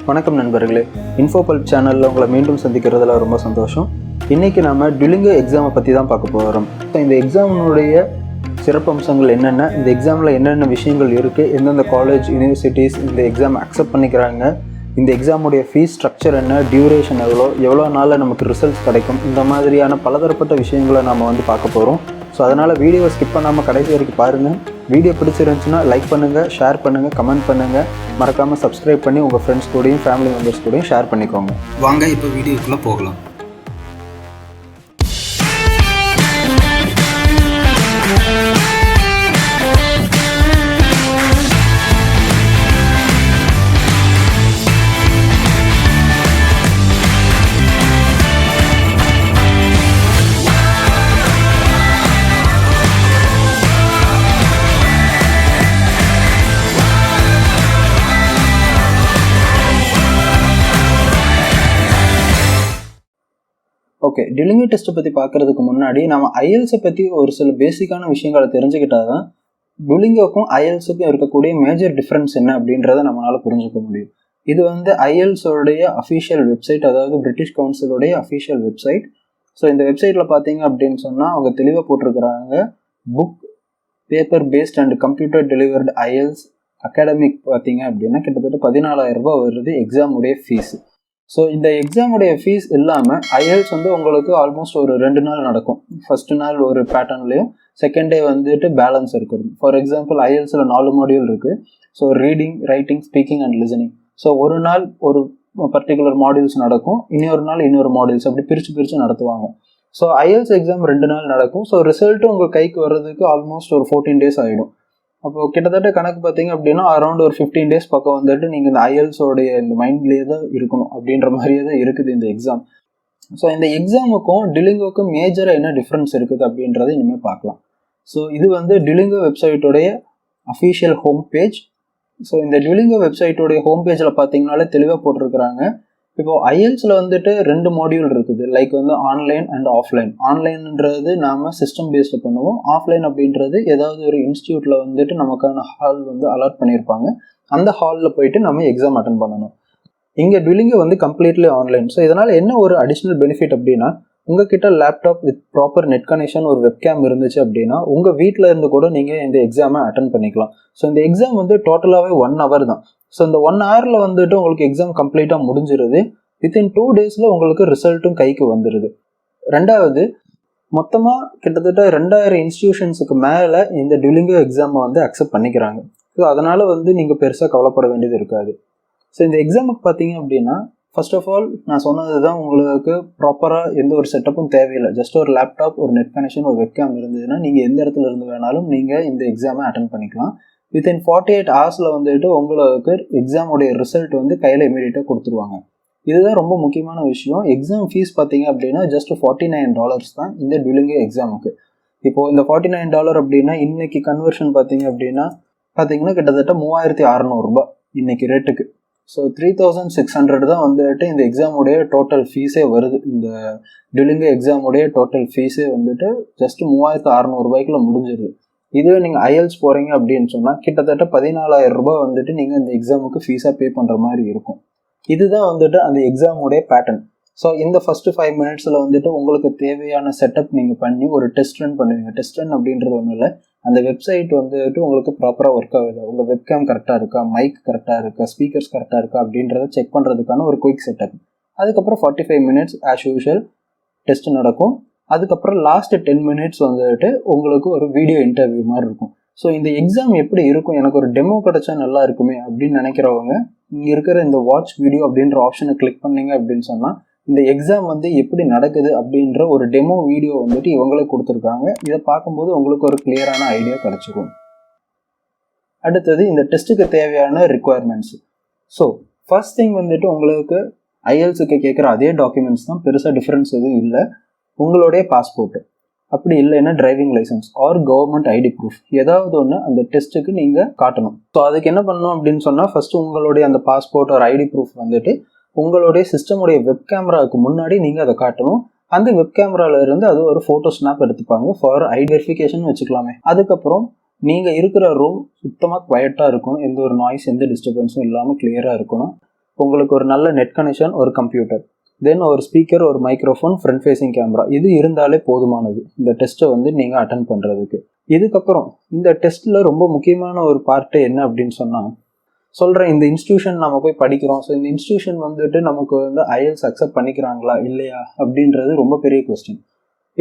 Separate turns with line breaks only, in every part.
வணக்கம் நண்பர்களே, InfoPulp சேனலில் உங்களை மீண்டும் சந்திக்கிறதுல ரொம்ப சந்தோஷம். இன்றைக்கி நம்ம Duolingo எக்ஸாமை பற்றி தான் பார்க்க போகிறோம். இந்த எக்ஸாமினுடைய சிறப்பம்சங்கள் என்னென்ன, இந்த எக்ஸாமில் என்னென்ன விஷயங்கள் இருக்குது, எந்தெந்த காலேஜ் யூனிவர்சிட்டிஸ் இந்த எக்ஸாம் அக்செப்ட் பண்ணிக்கிறாங்க, இந்த எக்ஸாமுடைய ஃபீஸ் ஸ்ட்ரக்சர் என்ன, டியூரேஷன் எவ்வளோ நாளில் நமக்கு ரிசல்ட்ஸ் கிடைக்கும், இந்த மாதிரியான பலதரப்பட்ட விஷயங்களை நம்ம பார்க்க போகிறோம். ஸோ அதனால் வீடியோவை ஸ்கிப் பண்ணாமல் கடைசி வரைக்கும் பாருங்கள். வீடியோ பிடிச்சிருந்துச்சுன்னா லைக் பண்ணுங்கள், ஷேர் பண்ணுங்கள், கமெண்ட் பண்ணுங்கள். மறக்காமல் சப்ஸ்கிரைப் பண்ணி உங்கள் ஃப்ரெண்ட்ஸ் கூடயும் ஃபேமிலி மெம்பர்ஸ் கூடயும் ஷேர் பண்ணிக்கோங்க.
வாங்க இப்போ வீடியோக்குள்ளே போகலாம்.
ஓகே, Duolingo டெஸ்ட்டை பற்றி பார்க்குறதுக்கு முன்னாடி நம்ம IELTS பற்றி ஒரு சில பேசிக்கான விஷயங்களை தெரிஞ்சுக்கிட்டால் தான் Duolingoக்கும் IELTSக்கும் இருக்கக்கூடிய மேஜர் டிஃப்ரென்ஸ் என்ன அப்படின்றத நம்மளால் புரிஞ்சுக்க முடியும். இது IELTSோடைய அஃபிஷியல் வெப்சைட், அதாவது பிரிட்டிஷ் கவுன்சிலோடைய அஃபிஷியல் வெப்சைட். ஸோ இந்த வெப்சைட்டில் பார்த்தீங்க அப்படின்னு சொன்னால் அவங்க தெளிவாக போட்டிருக்கிறாங்க, book paper paste and computer delivered IELTS academic பார்த்தீங்க அப்படின்னா கிட்டத்தட்ட 14,000 ரூபாய் வருது எக்ஸாமுடைய ஃபீஸு. ஸோ இந்த எக்ஸாமுடைய ஃபீஸ் இல்லாமல் IELTS உங்களுக்கு ஆல்மோஸ்ட் ஒரு 2 நாள் நடக்கும். ஃபர்ஸ்ட் நாள் ஒரு பேட்டர்ன்லேயும், செகண்ட் டே பேலன்ஸ் இருக்குது. ஃபார் எக்ஸாம்பிள் IELTSல 4 மாடியூல் இருக்குது. So reading, writing, speaking and listening. So ஒரு நாள் ஒரு பர்டிகுலர் மாடியூல்ஸ் நடக்கும், இன்னொரு நாள் இன்னொரு மாடியூல்ஸ், அப்படி பிரித்து நடத்துவாங்க. ஸோ IELTS எக்ஸாம் 2 நாள் நடக்கும். ஸோ ரிசல்ட்டும் உங்கள் கைக்கு வர்றதுக்கு ஆல்மோஸ்ட் ஒரு 14 days ஆகிடும். அப்போ கிட்டத்தட்ட கணக்கு பார்த்தீங்க அப்படின்னா அரௌண்ட் ஒரு 15 days பக்கம் நீங்கள் இந்த IELTSோடைய இந்த மைண்ட்லேயே தான் இருக்கணும் அப்படின்ற மாதிரியே தான் இருக்குது இந்த எக்ஸாம். ஸோ இந்த எக்ஸாமுக்கும் Duolingoக்கும் மேஜராக என்ன டிஃப்ரென்ஸ் இருக்குது அப்படின்றத இனிமேல் பார்க்கலாம். ஸோ இது Duolingo வெப்சைட்டோடைய அஃபிஷியல் ஹோம் பேஜ். ஸோ இந்த Duolingo வெப்சைட்டோடைய ஹோம் பேஜில் பார்த்தீங்கனாலே தெளிவாக போட்டிருக்கிறாங்க. இப்போ IELTSல 2 மாடியூல் இருக்குது, லைக் ஆன்லைன் அண்ட் ஆஃப்லைன். ஆன்லைன்ன்றது நாம சிஸ்டம் பேஸ்டு பண்ணுவோம், ஆஃப்லைன் அப்படின்றது ஏதாவது ஒரு இன்ஸ்டியூட்ல நமக்கான ஹால் அலாட் பண்ணியிருப்பாங்க, அந்த ஹாலில் போயிட்டு நம்ம எக்ஸாம் அட்டன் பண்ணணும். இங்கே Duolingo கம்ப்ளீட்லி ஆன்லைன். ஸோ இதனால் என்ன ஒரு அடிஷ்னல் பெனிஃபிட் அப்படின்னா, உங்ககிட்ட laptop with proper net connection, ஒரு வெப்கேம் இருந்துச்சு அப்படின்னா உங்கள் வீட்டில் இருந்து கூட நீங்கள் இந்த எக்ஸாமை அட்டன் பண்ணிக்கலாம். ஸோ இந்த எக்ஸாம் டோட்டலாகவே 1 hour தான். ஸோ இந்த 1 hourல உங்களுக்கு எக்ஸாம் கம்ப்ளீட்டாக முடிஞ்சிருது. வித்தின் 2 daysல உங்களுக்கு ரிசல்ட்டும் கைக்கு வந்துடுது. ரெண்டாவது, மொத்தமாக கிட்டத்தட்ட 2000 இன்ஸ்டிடியூஷன்ஸுக்கு மேலே இந்த Duolingo எக்ஸாமை அக்செப்ட் பண்ணிக்கிறாங்க. ஸோ அதனால் நீங்கள் பெருசாக கவலைப்பட வேண்டியது இருக்காது. ஸோ இந்த எக்ஸாமுக்கு பார்த்தீங்க அப்படின்னா, ஃபர்ஸ்ட் ஆஃப் ஆல் நான் சொன்னது தான், உங்களுக்கு ப்ராப்பராக எந்த ஒரு செட்டப்பும் தேவையில்லை. ஜஸ்ட் ஒரு லேப்டாப், ஒரு நெட் கனெக்ஷன், ஒரு வெப்கேம் இருந்ததுன்னா நீங்கள் எந்த இடத்துல இருந்து வேணாலும் நீங்கள் இந்த எக்ஸாமை அட்டன் பண்ணிக்கலாம். வித்தின் 48 ஹவர்ஸில் உங்களுக்கு எக்ஸாமுடைய ரிசல்ட் கையில் இமீடியட்டாக கொடுத்துருவாங்க. இதுதான் ரொம்ப முக்கியமான விஷயம். எக்ஸாம் ஃபீஸ் பார்த்தீங்க அப்படின்னா ஜஸ்ட் $49 தான் இந்த Duolingo எக்ஸாமுக்கு. இப்போது இந்த $49 அப்படின்னா இன்னைக்கு கன்வர்ஷன் பார்த்தீங்கன்னா கிட்டத்தட்ட 3,600 ரூபாய் இன்னைக்கு ரேட்டுக்கு. ஸோ 3,600 தான் இந்த எக்ஸாமுடைய டோட்டல் ஃபீஸே வருது. இந்த Duolingo எக்ஸாமுடைய டோட்டல் ஃபீஸே ஜஸ்ட் 3,600 ரூபாய்க்குள்ள முடிஞ்சிருது. இதுவே நீங்கள் IELTS போகிறீங்க அப்படின்னு சொன்னால் கிட்டத்தட்ட 14,000 ரூபாய் நீங்கள் இந்த எக்ஸாமுக்கு ஃபீஸாக பே பண்ணுற மாதிரி இருக்கும். இதுதான் அந்த எக்ஸாமுடைய பேட்டர்ன். ஸோ இந்த ஃபஸ்ட்டு 5 minutesல உங்களுக்கு தேவையான செட்டப் நீங்கள் பண்ணி ஒரு டெஸ்ட் ரன் பண்ணுவீங்க. டெஸ்ட் ரன் அப்படின்றது ஒன்றும் இல்லை, அந்த வெப்சைட் உங்களுக்கு ப்ராப்பராக ஒர்க் ஆகுது, உங்கள் வெப்கேம் கரெக்டாக இருக்கா, மைக் கரெக்டாக இருக்கா, ஸ்பீக்கர்ஸ் கரெக்டாக இருக்கா அப்படின்றத செக் பண்ணுறதுக்கான ஒரு குயிக் செட்டப். அதுக்கப்புறம் 45 minutes ஆஸ் யூஷுவல் டெஸ்ட் நடக்கும். அதுக்கப்புறம் லாஸ்ட் 10 minutes உங்களுக்கு ஒரு வீடியோ இன்டர்வியூ மாதிரி இருக்கும். ஸோ இந்த எக்ஸாம் எப்படி இருக்கும், எனக்கு ஒரு டெமோ கிடைச்சா நல்லா இருக்குமே அப்படின்னு நினைக்கிறவங்க இங்கே இருக்கிற இந்த வாட்ச் வீடியோ அப்படின்ற ஆப்ஷனை கிளிக் பண்ணீங்க அப்படின்னு சொன்னால் இந்த எக்ஸாம் எப்படி நடக்குது அப்படின்ற ஒரு டெமோ வீடியோ இவங்களுக்கு கொடுத்துருக்காங்க. இதை பார்க்கும்போது உங்களுக்கு ஒரு கிளியரான ஐடியா கிடைச்சிரும். அடுத்தது இந்த டெஸ்ட்டுக்கு தேவையான ரிக்குவயர்மெண்ட்ஸ். ஸோ ஃபர்ஸ்ட் திங் உங்களுக்கு IELTSக்கு கேட்குற அதே டாக்குமெண்ட்ஸ் தான், பெருசாக டிஃப்ரென்ஸ் எதுவும் இல்லை. உங்களுடைய பாஸ்போர்ட், அப்படி இல்லைன்னா driving licence or government ID proof, ஏதாவது ஒன்று அந்த டெஸ்ட்டுக்கு நீங்கள் காட்டணும். ஸோ அதுக்கு என்ன பண்ணணும் அப்படின்னு சொன்னால், ஃபஸ்ட்டு உங்களுடைய அந்த பாஸ்போர்ட் ஒரு ஐடி ப்ரூஃப் உங்களுடைய சிஸ்டமுடைய வெப் கேமராவுக்கு முன்னாடி நீங்கள் அதை காட்டணும். அந்த வெப் கேமரால இருந்து அது ஒரு ஃபோட்டோ ஸ்னாப் எடுத்துப்பாங்க ஃபார் ஐடென்டிஃபிகேஷன் வச்சுக்கலாமே. அதுக்கப்புறம் நீங்கள் இருக்கிற ரூம் சுத்தமாக குவைட்டாக இருக்கணும், எந்த ஒரு நாய்ஸ் எந்த டிஸ்டர்பன்ஸும் இல்லாமல் கிளியராக இருக்கணும். உங்களுக்கு ஒரு நல்ல நெட் கனெக்ஷன், ஒரு கம்ப்யூட்டர், தென் ஒரு ஸ்பீக்கர், ஒரு மைக்ரோஃபோன், ஃப்ரண்ட் ஃபேஸிங் கேமரா, இது இருந்தாலே போதுமானது இந்த டெஸ்ட்டை வந்து நீங்கள் அட்டன் பண்ணுறதுக்கு. இதுக்கப்புறம் இந்த டெஸ்ட்டில் ரொம்ப முக்கியமான ஒரு பார்ட்டு என்ன அப்படின்னு சொன்னால், சொல்கிறேன், இந்த இன்ஸ்டியூஷன் நம்ம போய் படிக்கிறோம். ஸோ இந்த இன்ஸ்டியூஷன் வந்துட்டு நமக்கு வந்து IELTS அக்செப்ட் பண்ணிக்கிறாங்களா இல்லையா அப்படின்றது ரொம்ப பெரிய கொஸ்டின்.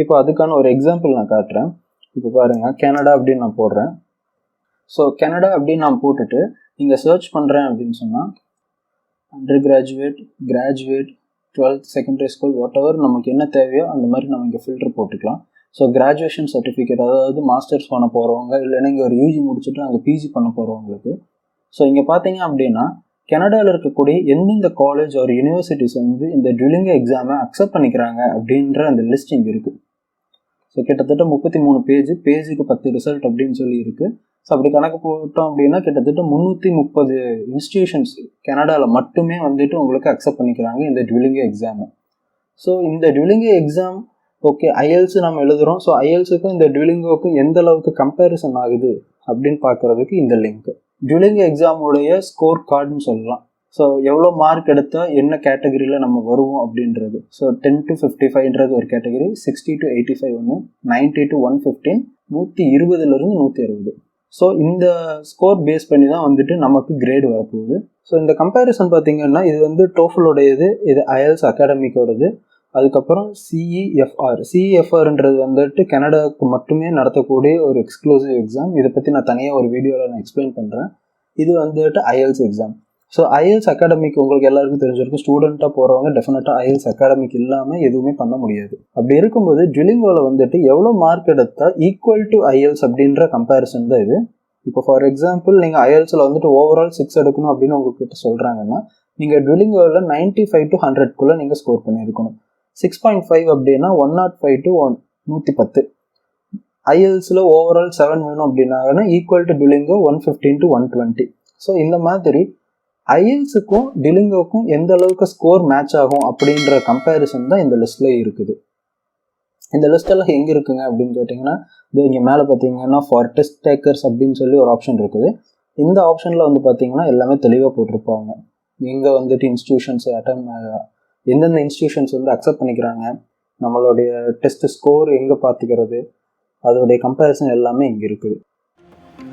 இப்போ அதுக்கான ஒரு எக்ஸாம்பிள் நான் காட்டுறேன். இப்போ பாருங்கள், கனடா அப்படின்னு நான் போடுறேன். ஸோ கனடா அப்படின்னு நான் போட்டுட்டு இங்கே சர்ச் பண்ணுறேன் அப்படின்னு சொன்னால், undergraduate, graduate, 12th secondary school, whatever நமக்கு என்ன தேவையோ அந்த மாதிரி நம்ம இங்கே ஃபில்டர் போட்டுக்கலாம். ஸோ கிராஜுவேஷன் சர்டிஃபிகேட், அதாவது மாஸ்டர்ஸ் பண்ண போகிறவங்க, இல்லைன்னா இங்கே ஒரு UG முடிச்சுட்டு அங்கே PG பண்ண போகிறவங்களுக்கு. ஸோ இங்கே பார்த்தீங்க அப்படின்னா கனடாவில் இருக்கக்கூடிய எந்தெந்த காலேஜ் ஒரு யூனிவர்சிட்டிஸ் வந்து இந்த Duolingo எக்ஸாமை அக்செப்ட் பண்ணிக்கிறாங்க அப்படின்ற அந்த லிஸ்ட் இங்கே இருக்குது. ஸோ கிட்டத்தட்ட 33 பேஜுக்கு 10 ரிசல்ட் அப்படின்னு சொல்லி இருக்குது. ஸோ அப்படி கணக்கு போட்டோம் அப்படின்னா கிட்டத்தட்ட 330 இன்ஸ்டிடியூஷன்ஸ் கனடாவில் மட்டுமே வந்துட்டு உங்களுக்கு அக்செப்ட் பண்ணிக்கிறாங்க இந்த Duolingo எக்ஸாமை. ஸோ இந்த Duolingo எக்ஸாம் ஓகே, IELTS நம்ம எழுதுகிறோம். ஸோ IELTSக்கும் இந்த Duolingoக்கும் எந்த அளவுக்கு கம்பேரிசன் ஆகுது அப்படின்னு பார்க்குறதுக்கு இந்த லிங்க். Duolingo எக்ஸாமுடைய ஸ்கோர் கார்டுன்னு சொல்லலாம். ஸோ எவ்வளோ மார்க் எடுத்தால் என்ன கேட்டகரியில் நம்ம வருவோம் அப்படின்றது. ஸோ 10 to 55ன்றது ஒரு கேட்டகரி, 60 to 85 ஒன்று, 90 to 115, 120லேருந்து 160. ஸோ இந்த ஸ்கோர் பேஸ் பண்ணி தான் வந்துட்டு நமக்கு கிரேடு வரப்போகுது. ஸோ இந்த கம்பேரிசன் பார்த்தீங்கன்னா இது வந்து TOEFLோடையது, இது IELTS அகாடமிக்கோடது. அதுக்கப்புறம் CEFRன்றது வந்துட்டு கனடாவுக்கு மட்டுமே நடத்தக்கூடிய ஒரு எக்ஸ்க்ளூசிவ் எக்ஸாம். இதை பற்றி நான் தனியாக ஒரு வீடியோவில் நான் எக்ஸ்பிளைன் பண்ணுறேன். இது வந்துட்டு IELTS exam. So IELTS academic உங்களுக்கு எல்லாருக்கும் தெரிஞ்சிருக்கும். ஸ்டூடெண்ட்டாக போகிறவங்க டெஃபினட்டாக IELTS அகாடமிக் இல்லாமல் எதுவுமே பண்ண முடியாது. அப்படி இருக்கும்போது Duolingoவில் வந்துட்டு எவ்வளோ மார்க் எடுத்தால் ஈக்குவல் டு IELTS அப்படின்ற கம்பேரிசன் தான் இது. இப்போ ஃபார் எக்ஸாம்பிள் நீங்கள் IELTSல வந்துட்டு ஓவரால் 6 எடுக்கணும் அப்படின்னு உங்ககிட்ட சொல்கிறாங்கன்னா, நீங்கள் Duolingoவில் 95 to 100க்குள்ளே நீங்கள் ஸ்கோர் பண்ணியிருக்கணும். 6.5 அப்படின்னா 105 to 110. IELTSல ஓவரால் 7 வேணும் அப்படின்னா equal to Duolingo 115 to 120. So இந்த மாதிரி IELTSக்கும் Duolingoக்கும் எந்த அளவுக்கு ஸ்கோர் மேட்ச் ஆகும் அப்படின்ற கம்பேரிசன் தான் இந்த லிஸ்ட்டில் இருக்குது. இந்த லிஸ்ட்டெல்லாம் எங்கே இருக்குங்க அப்படின்னு கேட்டிங்கன்னா, இது இங்கே மேலே பார்த்தீங்கன்னா ஃபார் டெஸ்ட் டேக்கர்ஸ் அப்படின்னு சொல்லி ஒரு ஆப்ஷன் இருக்குது. இந்த ஆப்ஷனில் வந்து பார்த்தீங்கன்னா எல்லாமே தெளிவாக போட்டிருப்பாங்க. எங்கே வந்துட்டு இன்ஸ்டியூஷன்ஸ் எந்தெந்த இன்ஸ்டியூஷன்ஸ் வந்து அக்செப்ட் பண்ணிக்கிறாங்க, நம்மளுடைய டெஸ்ட் ஸ்கோர் எங்கே பார்த்துக்கிறது, அதோடைய கம்பேரிசன் எல்லாமே இங்கே இருக்குது.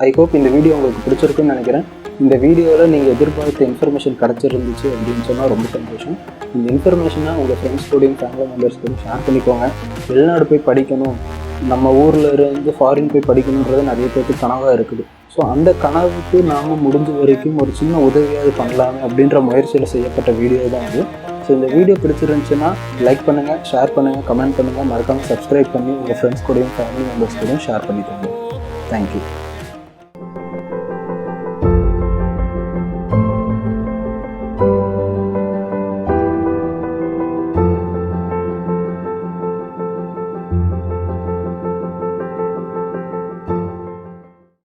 ஐ ஹோப் இந்த வீடியோ உங்களுக்கு பிடிச்சிருக்குன்னு நினைக்கிறேன். இந்த வீடியோவில் நீங்கள் எதிர்பார்த்த இன்ஃபர்மேஷன் கிடச்சிருந்துச்சு அப்படின்னு சொன்னால் ரொம்ப சந்தோஷம். இந்த இன்ஃபர்மேஷனை உங்கள் ஃப்ரெண்ட்ஸ் கூடயும் ஃபேமிலி மெம்பர்ஸ் கூட ஷேர் பண்ணிக்கோங்க. வெளிநாடு போய் படிக்கணும், நம்ம ஊரில் இருந்து ஃபாரின் போய் படிக்கணுன்றது நிறைய பேருக்கு கனவாக இருக்குது. ஸோ அந்த கனவுக்கு நாம் முடிஞ்ச வரைக்கும் ஒரு சின்ன உதவியாவது பண்ணலாமே அப்படின்ற முயற்சியில் செய்யப்பட்ட வீடியோ தான் அது. ஸோ இந்த வீடியோ பிடிச்சிருந்துச்சுன்னா லைக் பண்ணுங்கள், ஷேர் பண்ணுங்கள், கமெண்ட் பண்ணுங்கள், மறக்காமல் சப்ஸ்கிரைப் பண்ணி உங்கள் ஃப்ரெண்ட்ஸ் கூடயும் ஃபேமிலி மெம்பர்ஸ் கூடயும் ஷேர் பண்ணிக்கோங்க. தேங்க்யூ.